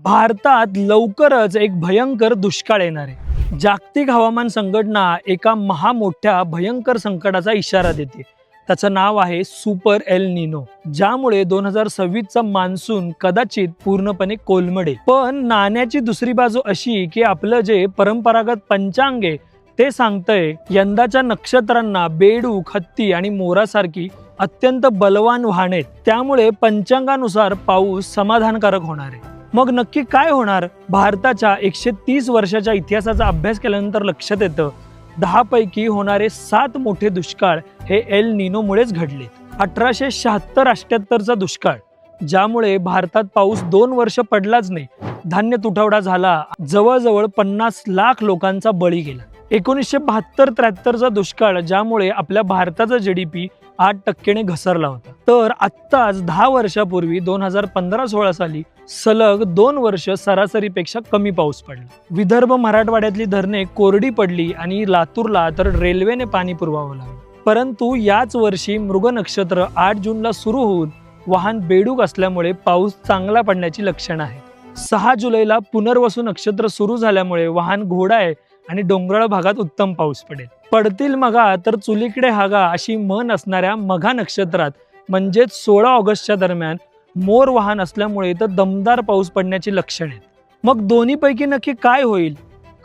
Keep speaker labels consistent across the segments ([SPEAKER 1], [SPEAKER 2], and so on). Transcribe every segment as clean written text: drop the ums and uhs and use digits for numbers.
[SPEAKER 1] भारतात लवकरच एक भयंकर दुष्काळ येणार आहे। जागतिक हवामान संघटना एका मोठ्या भयंकर संकटाचा इशारा देते। त्याचं नाव आहे सुपर एल निनो, ज्यामुळे 2026 चा मान्सून कदाचित पूर्णपणे कोलमडेल। पण नाण्याची दुसरी बाजू अशी की आपलं जे परंपरागत पंचांग आहे ते सांगतंय यंदाच्या नक्षत्रांना बेडूक, हत्ती आणि मोरासारखी अत्यंत बलवान वाहन आहेत। त्यामुळे पंचांगानुसार पाऊस समाधानकारक होणार आहे। मग नक्की काय होणार? भारताच्या 130 वर्षाच्या इतिहासाचा अभ्यास केल्यानंतर लक्षात येतं 10 पैकी होणारे 7 मोठे दुष्काळ हे एल निनोमुळेच घडले। 1876-78 चा दुष्काळ, ज्यामुळे भारतात पाऊस 2 वर्ष पडलाच नाही, धान्य तुटवडा झाला, जवळजवळ 50 लाख लोकांचा बळी गेला। 1972-73 चा दुष्काळ, ज्यामुळे आपल्या भारताचा जीडीपी 8% घसरला होता। तर आत्ताच 10 वर्षापूर्वी 2015-16 साली सलग 2 वर्ष सरासरीपेक्षा कमी पाऊस पडला। विदर्भ मराठवाड्यातली धरणे कोरडी पडली आणि लातूरला तर रेल्वेने पाणी पुरवावं लागलं। परंतु याच वर्षी मृग नक्षत्र 8 जूनला सुरू होऊन वाहन बेडूक असल्यामुळे पाऊस चांगला पडण्याची लक्षणं आहेत। 6 जुलैला पुनर्वसू नक्षत्र सुरू झाल्यामुळे वाहन घोडा आहे आणि डोंगराळ भागात उत्तम पाऊस पडेल। पडतील मगा तर चुलीकडे हागा अशी म्हण असणाऱ्या मघा नक्षत्रात म्हणजेच 16 ऑगस्टच्या दरम्यान मोर वाहन असल्यामुळे तर दमदार पाऊस पडण्याची लक्षणे आहेत। मग दोन्हीपैकी नक्की काय होईल?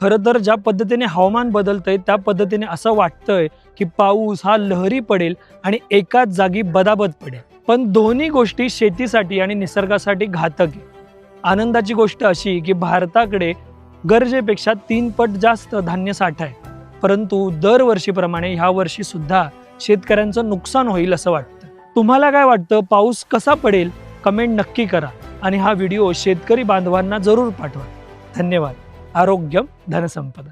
[SPEAKER 1] खरं तर ज्या पद्धतीने हवामान बदलतंय त्या पद्धतीने असं वाटतंय की पाऊस हा लहरी पडेल आणि एकाच जागी बदाबद पडेल। पण दोन्ही गोष्टी शेतीसाठी आणि निसर्गासाठी घातक आहे। आनंदाची गोष्ट अशी की भारताकडे गरजेपेक्षा 3 पट जास्त धान्य साठा आहे, परंतु दरवर्षीप्रमाणे ह्या वर्षी सुद्धा शेतकऱ्यांचं नुकसान होईल असं वाटतं। तुम्हाला काय वाटतं? पाऊस कसा पडेल? कमेंट नक्की करा आणि हा व्हिडिओ शेतकरी बांधवांना जरूर पाठवा। धन्यवाद। आरोग्यम धनसंपदा।